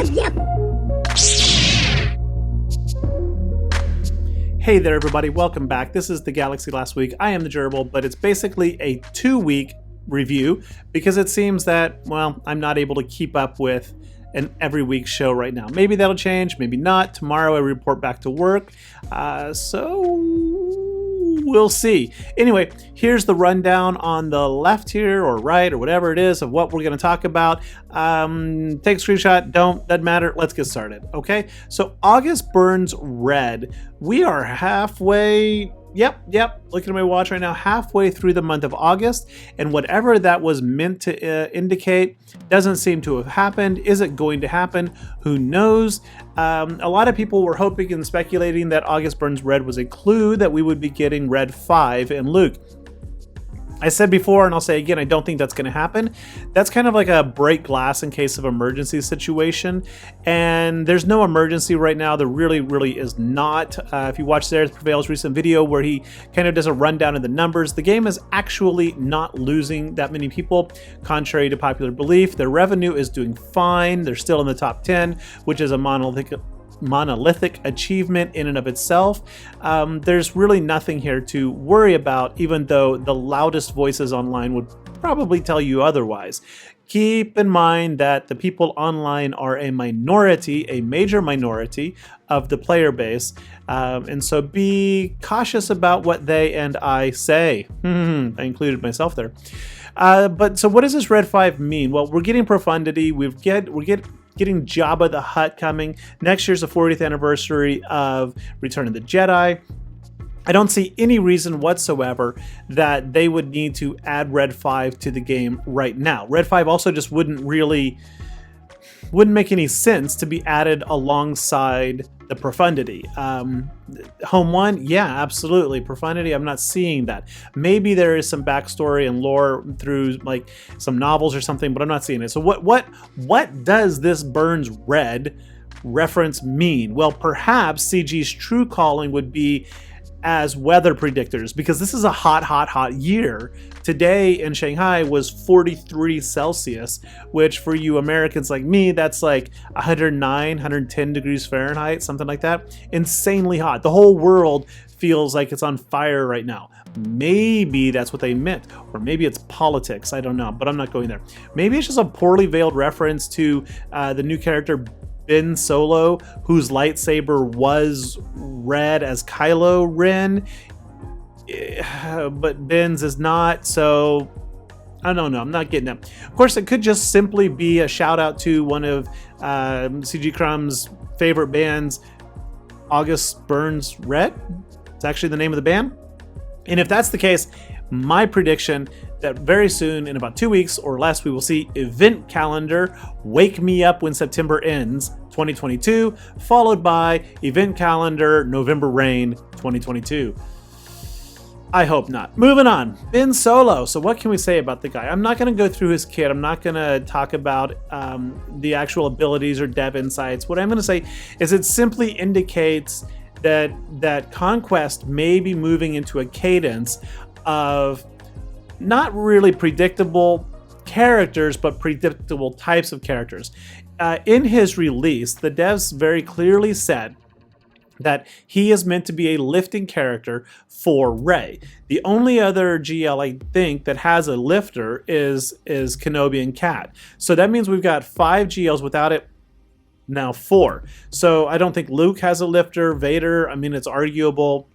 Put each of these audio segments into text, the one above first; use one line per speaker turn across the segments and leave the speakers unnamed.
Hey there, everybody. Welcome back. This is the Galaxy Last Week. I am the Gerbil, but it's basically a 2-week review because it seems that, well, I'm not able to keep up with an every week show right now. Maybe that'll change, maybe not. Tomorrow I report back to work. So we'll see. Anyway, here's the rundown on the left here, or right, or whatever it is, of what we're going to talk about. Take a screenshot, doesn't matter. Let's get started, okay? So August Burns Red. We are halfway... Yep. Looking at my watch right now, halfway through the month of August, and whatever that was meant to indicate doesn't seem to have happened. Is it going to happen? Who knows? A lot of people were hoping and speculating that August Burns Red was a clue that we would be getting Red 5 in Luke. I said before, and I'll say again, I don't think that's going to happen. That's kind of like a break glass in case of emergency situation. And there's no emergency right now. There really is not. If you watch Zereth Prevail's recent video where he kind of does a rundown of the numbers, the game is actually not losing that many people, contrary to popular belief. Their revenue is doing fine. They're still in the top 10, which is a monolithic achievement in and of itself. There's really nothing here to worry about, even though the loudest voices online would probably tell you otherwise. Keep in mind that the people online are a minority, a major minority of the player base, and so be cautious about what they and I say. I included myself there. But so what does this Red 5 mean? Well, we're getting profundity. We're getting Jabba the Hutt coming. Next year's the 40th anniversary of Return of the Jedi. I don't see any reason whatsoever that they would need to add Red 5 to the game right now. Red 5 also just wouldn't make any sense to be added alongside the profundity. Home 1, yeah, absolutely. Profundity, I'm not seeing that. Maybe there is some backstory and lore through like some novels or something, but I'm not seeing it. So what does this Burns Red reference mean? Well, perhaps CG's true calling would be as weather predictors, because this is a hot year. Today in Shanghai was 43 Celsius, which for you Americans like me, that's like 109, 110 degrees Fahrenheit, something like that. Insanely hot. The whole world feels like it's on fire right now. Maybe that's what they meant, or maybe it's politics. I don't know, but I'm not going there. Maybe it's just a poorly veiled reference to the new character Ben Solo, whose lightsaber was red as Kylo Ren, but Ben's is not, so I don't know. I'm not getting that. Of course, it could just simply be a shout out to one of CG Crumb's favorite bands, August Burns Red. It's actually the name of the band. And if that's the case, my prediction that very soon, in about 2 weeks or less, we will see Event Calendar Wake Me Up When September Ends 2022, followed by Event Calendar November Rain 2022. I hope not. Moving on. Ben Solo. So what can we say about the guy? I'm not going to go through his kit. I'm not going to talk about the actual abilities or dev insights. What I'm going to say is it simply indicates that Conquest may be moving into a cadence of not really predictable characters, but predictable types of characters. In his release, the devs very clearly said that he is meant to be a lifting character for Rey. The only other GL I think that has a lifter is Kenobi and Cat. So that means we've got 5 GLs without it. Now 4. So I don't think Luke has a lifter. Vader, I mean, it's arguable.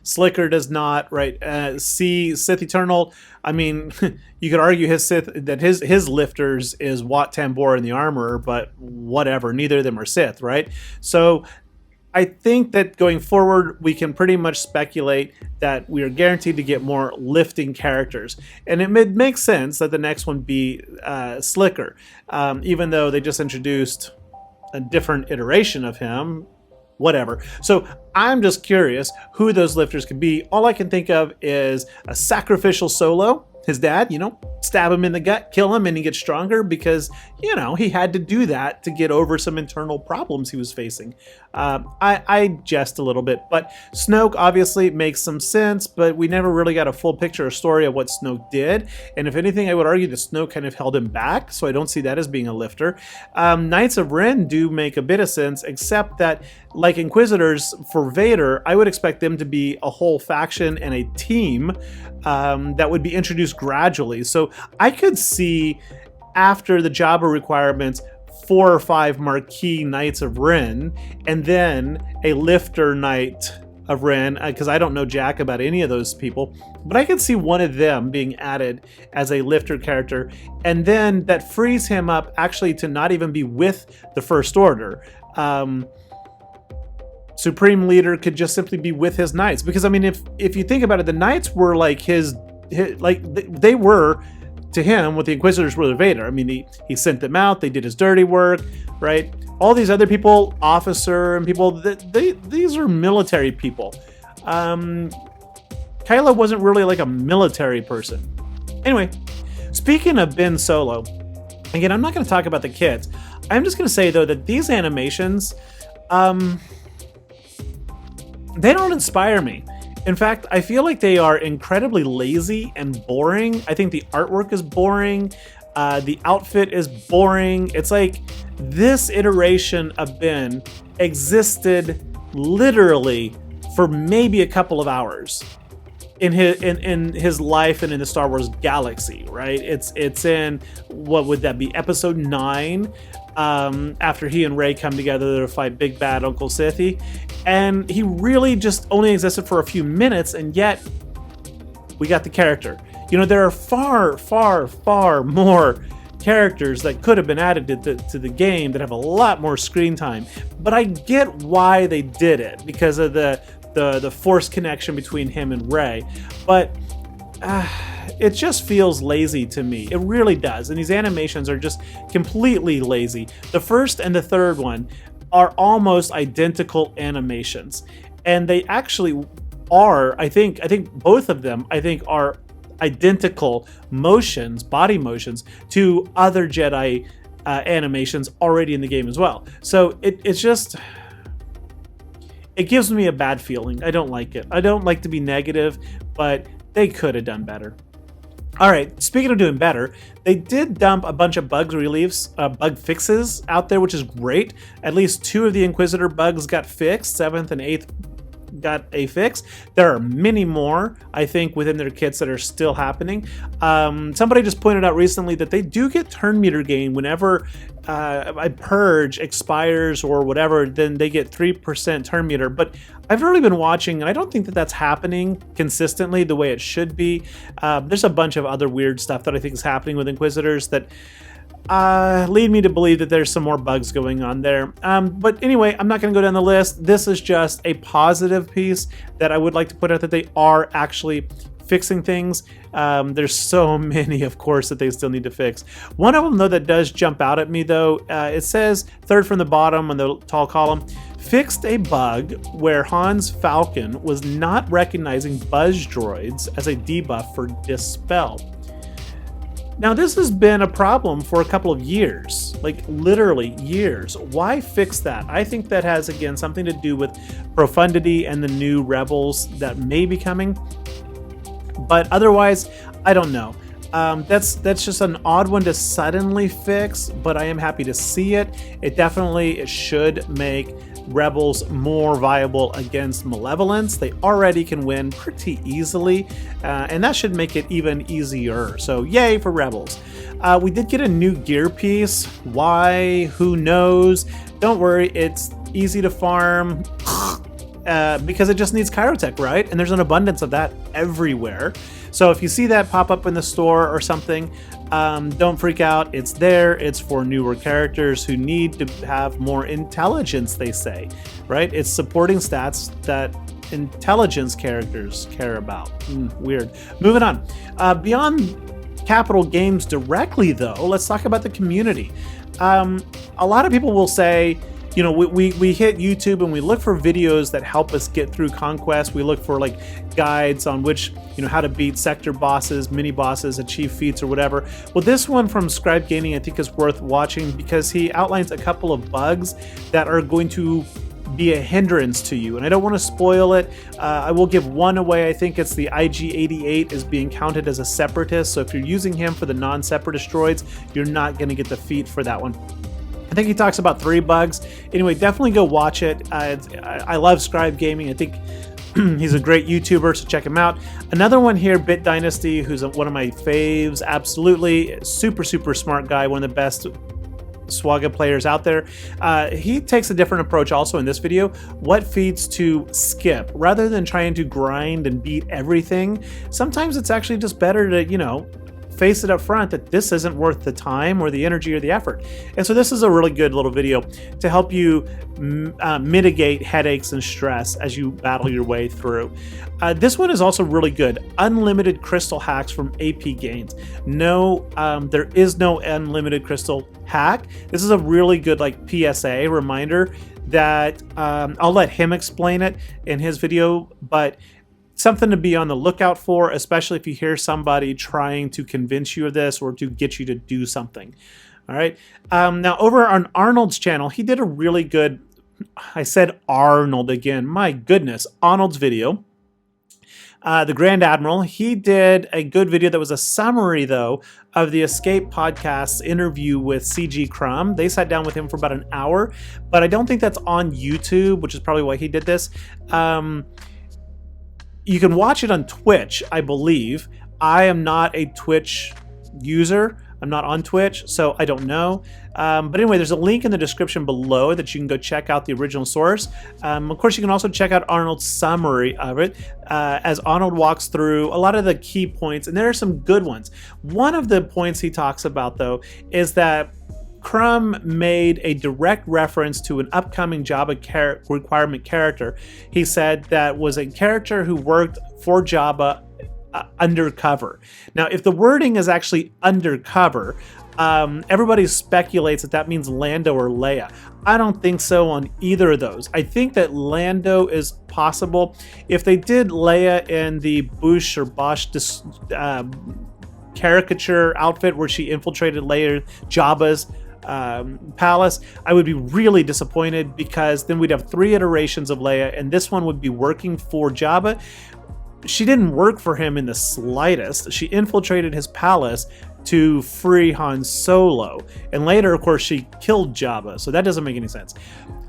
Slicker does not, right? Sith Eternal, I mean, you could argue his Sith, that his lifters is Wat Tambor and the Armorer, but whatever, neither of them are Sith, right? So I think that going forward, we can pretty much speculate that we are guaranteed to get more lifting characters. And it makes sense that the next one be Slicker, even though they just introduced a different iteration of him. Whatever. So I'm just curious who those lifters could be. All I can think of is a sacrificial Solo, his dad, stab him in the gut, kill him, and he gets stronger because, he had to do that to get over some internal problems he was facing. I jest a little bit, but Snoke obviously makes some sense, but we never really got a full picture or story of what Snoke did. And if anything, I would argue that Snoke kind of held him back, so I don't see that as being a lifter. Knights of Ren do make a bit of sense, except that, like Inquisitors for Vader, I would expect them to be a whole faction and a team that would be introduced gradually. So I could see, after the Jabba requirements, 4 or 5 marquee Knights of Ren, and then a lifter Knight of Ren, because I don't know jack about any of those people, but I could see one of them being added as a lifter character, and then that frees him up actually to not even be with the First Order. Supreme Leader could just simply be with his knights, because I mean, if you think about it, the knights were like his they were to him what the Inquisitors were to Vader. I mean, he sent them out, they did his dirty work, right? All these other people, officer and people, these are military people. Kylo wasn't really like a military person. Anyway, speaking of Ben Solo, again, I'm not going to talk about the kids. I'm just going to say, though, that these animations, they don't inspire me. In fact, I feel like they are incredibly lazy and boring. I think the artwork is boring. The outfit is boring. It's like this iteration of Ben existed literally for maybe a couple of hours in his life and in the Star Wars galaxy, right? It's in, what would that be, episode 9, after he and Rey come together to fight Big Bad Uncle Sithy. And he really just only existed for a few minutes, and yet we got the character. There are far, far, far more characters that could have been added to the game that have a lot more screen time. But I get why they did it, because of the Force connection between him and Rey. But it just feels lazy to me. It really does. And these animations are just completely lazy. The first and the third one are almost identical animations. And they actually are, I think both of them, are identical motions, body motions, to other Jedi animations already in the game as well. So it's just, it gives me a bad feeling. I don't like it. I don't like to be negative, but they could have done better. All right, speaking of doing better, they did dump a bunch of bug fixes out there, which is great. At least 2 of the Inquisitor bugs got fixed. 7th and 8th got a fix. There are many more, I think, within their kits that are still happening. Somebody just pointed out recently that they do get turn meter gain whenever a purge expires or whatever, then they get 3% turn meter. But I've really been watching, and I don't think that that's happening consistently the way it should be. There's a bunch of other weird stuff that I think is happening with Inquisitors that lead me to believe that there's some more bugs going on there. But anyway, I'm not going to go down the list. This is just a positive piece that I would like to put out, that they are actually fixing things. There's so many, of course, that they still need to fix. One of them, though, that does jump out at me, though, it says, third from the bottom on the tall column, fixed a bug where Han's Falcon was not recognizing buzz droids as a debuff for Dispel. Now, this has been a problem for a couple of years, like literally years. Why fix that? I think that has, again, something to do with Profundity and the new Rebels that may be coming. But otherwise, I don't know. That's just an odd one to suddenly fix, but I am happy to see it. It should make Rebels more viable against Malevolence. They already can win pretty easily, and that should make it even easier. So yay for Rebels. We did get a new gear piece. Why? Who knows? Don't worry, it's easy to farm. Because it just needs Kyrotech, right? And there's an abundance of that everywhere. So if you see that pop up in the store or something, don't freak out. It's there. It's for newer characters who need to have more intelligence, they say, right? It's supporting stats that intelligence characters care about. Weird. Moving on. Beyond Capital Games directly, though, let's talk about the community. A lot of people will say, you know, we hit YouTube and we look for videos that help us get through Conquest. We look for like guides on which, you know, how to beat sector bosses, mini bosses, achieve feats or whatever. Well, this one from Scribe Gaming I think is worth watching because he outlines a couple of bugs that are going to be a hindrance to you, and I don't want to spoil it. I will give one away. I think it's the IG-88 is being counted as a separatist, so if you're using him for the non-separatist droids, you're not going to get the feat for that one. I think he talks about 3 bugs. Anyway, definitely go watch it. I love Scribe Gaming. I think he's a great YouTuber, so check him out. Another one here, Bit Dynasty, who's one of my faves. Absolutely super smart guy, one of the best SWGOH players out there. He takes a different approach also in this video. What feeds to skip rather than trying to grind and beat everything. Sometimes it's actually just better to, you know, face it up front that this isn't worth the time or the energy or the effort. And so this is a really good little video to help you mitigate headaches and stress as you battle your way through. This one is also really good. Unlimited crystal hacks from AP Gains. No, there is no unlimited crystal hack. This is a really good like PSA reminder that I'll let him explain it in his video, but something to be on the lookout for, especially if you hear somebody trying to convince you of this or to get you to do something. All right. Now over on Arnold's channel, he did a really good, I said Arnold again, my goodness, Arnold's video. The Grand Admiral, he did a good video that was a summary, though, of the Escape Podcast's interview with CG Crumb. They sat down with him for about an hour, but I don't think that's on YouTube, which is probably why he did this. You can watch it on Twitch, I believe. I am not a Twitch user. I'm not on Twitch, so I don't know. But anyway, there's a link in the description below that you can go check out the original source. Of course, you can also check out Arnold's summary of it as Arnold walks through a lot of the key points, and there are some good ones. One of the points he talks about, though, is that Crumb made a direct reference to an upcoming Jabba requirement character. He said that was a character who worked for Jabba undercover. Now, if the wording is actually undercover, everybody speculates that that means Lando or Leia. I don't think so on either of those. I think that Lando is possible. If they did Leia in the Boushh or Bosch caricature outfit where she infiltrated Jabba's palace, I would be really disappointed because then we'd have 3 iterations of Leia, and this one would be working for Jabba. She didn't work for him in the slightest. She infiltrated his palace to free Han Solo, and later, of course, she killed Jabba, so that doesn't make any sense.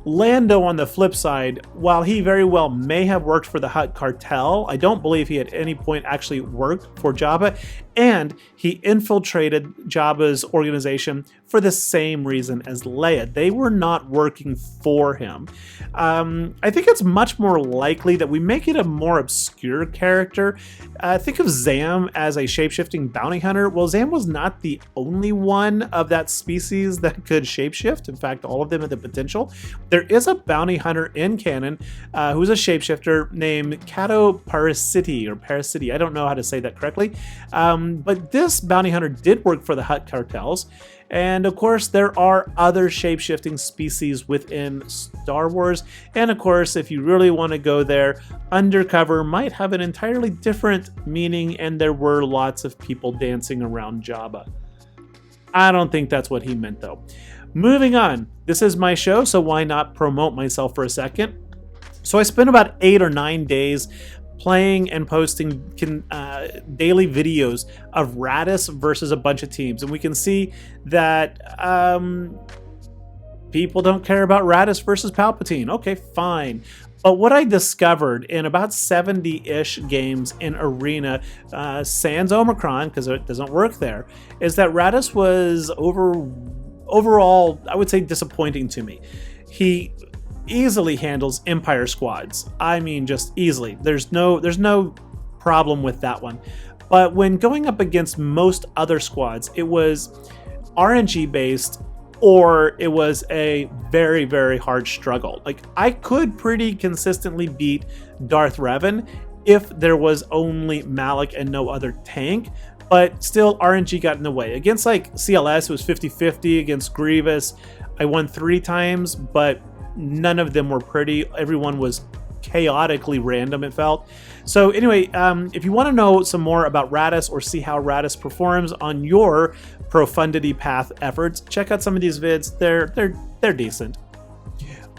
Lando, on the flip side, while he very well may have worked for the Hutt cartel, I don't believe he at any point actually worked for Jabba, and he infiltrated Jabba's organization for the same reason as Leia. They were not working for him. I think it's much more likely that we make it a more obscure character. Think of Zam as a shape-shifting bounty hunter. Well, Zam was not the only one of that species that could shapeshift. In fact, all of them had the potential. There is a bounty hunter in canon who's a shapeshifter named Cato Parasiti, or Parasiti. I don't know how to say that correctly. But this bounty hunter did work for the Hutt cartels. And of course, there are other shape-shifting species within Star Wars. And of course, if you really want to go there, undercover might have an entirely different meaning, and there were lots of people dancing around Jabba. I don't think that's what he meant, though. Moving on, this is my show, so why not promote myself for a second? So I spent about 8 or 9 days playing and posting daily videos of Raddus versus a bunch of teams, and we can see that people don't care about Raddus versus Palpatine. Okay, fine. But what I discovered in about 70-ish games in Arena, sans Omicron, because it doesn't work there, is that Raddus was overall, I would say, disappointing to me. He easily handles Empire squads. I mean, just easily. There's no problem with that one. But when going up against most other squads, it was RNG based, or it was a very, very hard struggle. Like, I could pretty consistently beat Darth Revan if there was only Malak and no other tank, but still RNG got in the way. Against like CLS, it was 50-50. Against Grievous, I won 3 times, but none of them were pretty. Everyone was chaotically random, it felt. So anyway, if you want to know some more about Radis or see how Radis performs on your Profundity Path efforts, check out some of these vids. They're decent.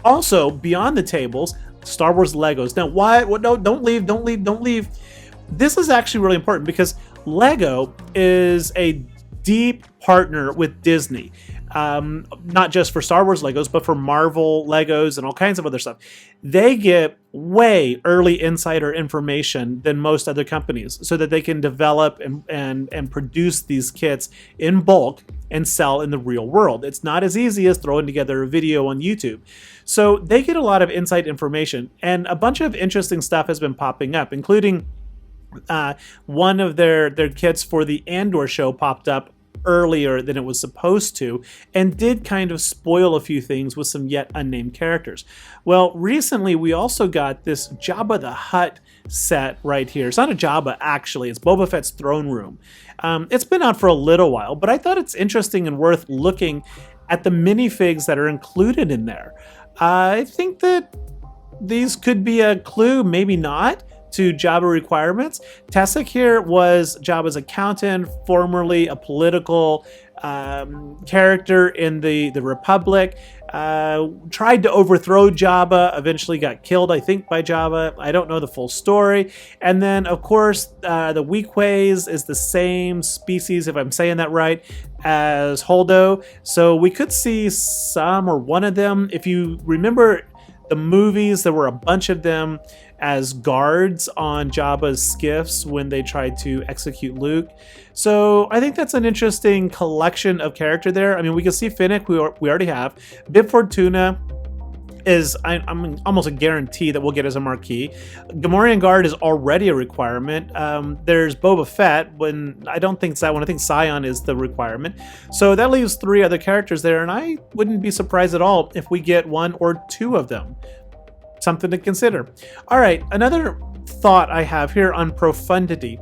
Also, beyond the tables, Star Wars Legos. Now, why? No, don't leave. This is actually really important because Lego is a deep partner with Disney. Not just for Star Wars Legos, but for Marvel Legos and all kinds of other stuff. They get way early insider information than most other companies so that they can develop and produce these kits in bulk and sell in the real world. It's not as easy as throwing together a video on YouTube. So they get a lot of inside information, and a bunch of interesting stuff has been popping up, including one of their kits for the Andor show popped up earlier than it was supposed to, and did kind of spoil a few things with some yet unnamed characters. Well, recently we also got this Jabba the Hutt set right here. It's not a Jabba, actually. It's Boba Fett's throne room. It's been out for a little while, but I thought it's interesting and worth looking at the minifigs that are included in there. I think that these could be a clue, maybe not, to Jabba requirements. Tessek here was Jabba's accountant, formerly a political character in the Republic. Tried to overthrow Jabba, eventually got killed, I think, by Jabba. I don't know the full story. And then, of course, the Weequays is the same species, if I'm saying that right, as Holdo. So we could see some or one of them. If you remember the movies, there were a bunch of them as guards on Jabba's skiffs when they tried to execute Luke. So I think that's an interesting collection of character there. I mean, we can see Finnick, we already have. Bib Fortuna is, I'm almost a guarantee that we'll get as a marquee. Gamorrean Guard is already a requirement. There's Boba Fett, when I don't think it's that one. I think Scion is the requirement. So that leaves 3 other characters there, and I wouldn't be surprised at all if we get 1 or 2 of them. Something to consider. All right, another thought I have here on Profundity.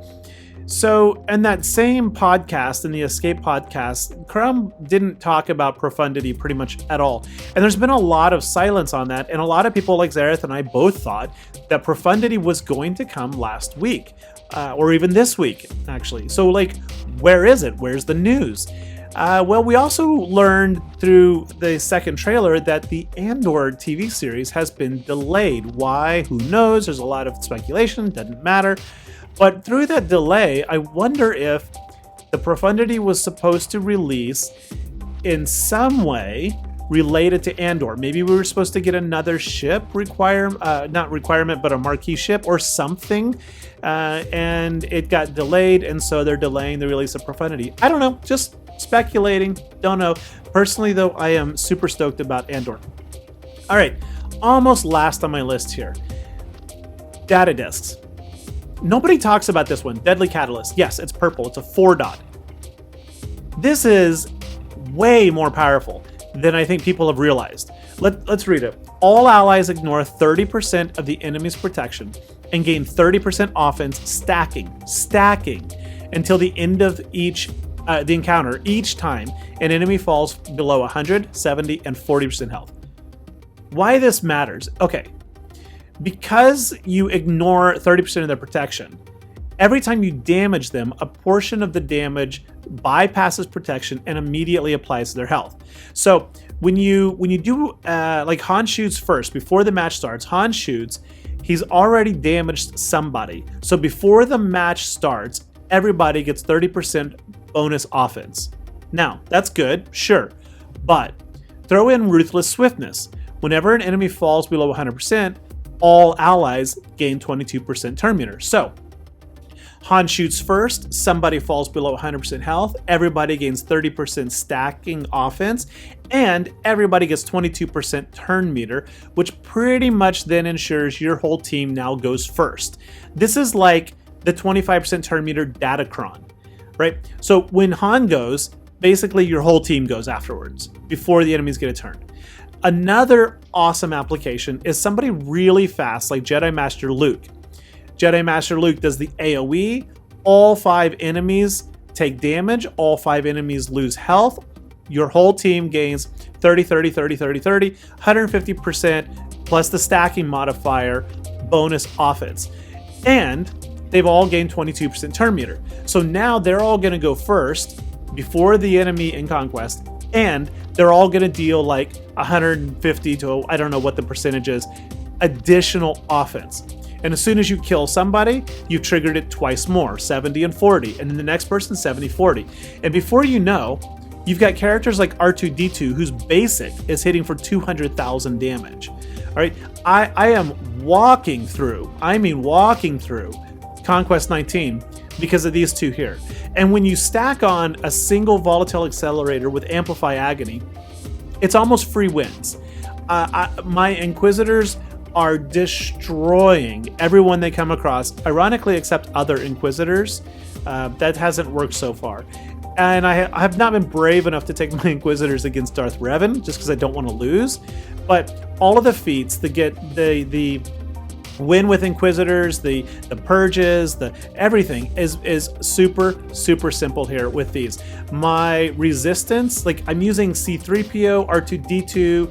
So in that same podcast, in the Escape podcast, Crumb didn't talk about Profundity pretty much at all. And there's been a lot of silence on that, and a lot of people like Zareth and I both thought that Profundity was going to come last week, or even this week, actually. So like, where is it? Where's the news? Well, we also learned through the second trailer that the Andor TV series has been delayed. Why? Who knows? There's a lot of speculation, doesn't matter. But through that delay, I wonder if the Profundity was supposed to release in some way related to Andor. Maybe we were supposed to get another ship not requirement, but a marquee ship or something. And it got delayed, and so they're delaying the release of Profundity. I don't know, just speculating, don't know. Personally, though, I am super stoked about Andor. All right, almost last on my list here. Data discs. Nobody talks about this one. Deadly Catalyst. Yes, it's purple. It's a 4-dot. This is way more powerful than I think people have realized. Let's read it. All allies ignore 30% of the enemy's protection and gain 30% offense stacking until the end of the encounter each time an enemy falls below 100, 70, and 40% health. Why this matters? Okay. Because you ignore 30% of their protection, every time you damage them, a portion of the damage bypasses protection and immediately applies to their health. So when you do, like Han shoots first, before the match starts, Han shoots, he's already damaged somebody. So before the match starts, everybody gets 30% bonus offense. Now, that's good, sure, but throw in Ruthless Swiftness. Whenever an enemy falls below 100%, all allies gain 22% turn meter. So Han shoots first, somebody falls below 100% health, everybody gains 30% stacking offense, and everybody gets 22% turn meter, which pretty much then ensures your whole team now goes first. This is like the 25% turn meter Datacron, right? So when Han goes, basically your whole team goes afterwards, before the enemies get a turn. Another awesome application is somebody really fast, like Jedi Master Luke. Jedi Master Luke does the AoE, all 5 enemies take damage, all 5 enemies lose health, your whole team gains 30, 30, 30, 30, 30, 150% plus the stacking modifier bonus offense. And they've all gained 22% turn meter. So now they're all going to go first before the enemy in Conquest, and they're all going to deal like 150 to, I don't know what the percentage is, additional offense. And as soon as you kill somebody, you've triggered it twice more, 70 and 40, and then the next person 70, 40. And before you know, you've got characters like R2-D2 whose basic is hitting for 200,000 damage. All right, I am walking through Conquest 19 because of these two here. And when you stack on a single Volatile Accelerator with Amplify Agony, it's almost free wins. My Inquisitors are destroying everyone they come across, ironically except other Inquisitors. That hasn't worked so far. And I have not been brave enough to take my Inquisitors against Darth Revan, just because I don't want to lose. But all of the feats that get the win with Inquisitors, the purges, the everything is super simple here with these. My resistance, like I'm using C-3PO, R2-D2,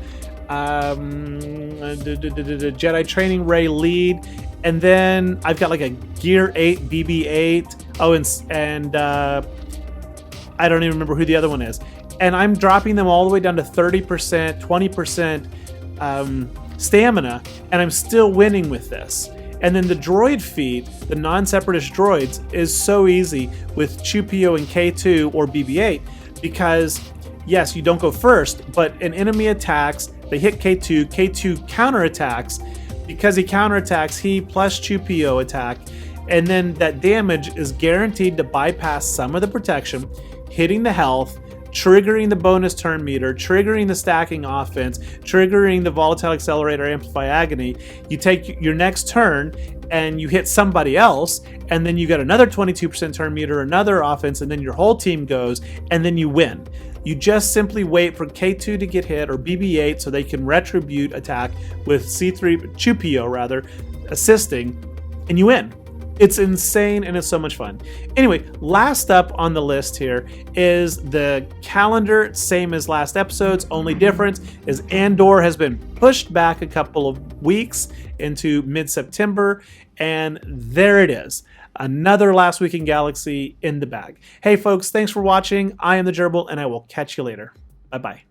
Jedi Training Ray lead, and then I've got like a Gear 8 BB-8. Oh, and I don't even remember who the other one is. And I'm dropping them all the way down to 30%, 20% stamina, and I'm still winning with this. And then the droid feat, the non-separatist droids, is so easy with Chewpio and K2 or BB-8 because, yes, you don't go first, but an enemy attacks, they hit K2, K2 counterattacks. Because he counterattacks, he plus Chewpio attack, and then that damage is guaranteed to bypass some of the protection, hitting the health, triggering the bonus turn meter, triggering the stacking offense, triggering the Volatile Accelerator Amplify Agony. You take your next turn and you hit somebody else, and then you get another 22% turn meter, another offense, and then your whole team goes, and then you win. You just simply wait for K2 to get hit or BB-8 so they can retribute attack with Chewpio rather, assisting, and you win. It's insane and it's so much fun. Anyway, last up on the list here is the calendar, same as last episode's. Only difference is Andor has been pushed back a couple of weeks into mid-September, and there it is. Another Last Week in Galaxy in the bag. Hey folks, thanks for watching. I am the Gerbil, and I will catch you later. Bye-bye.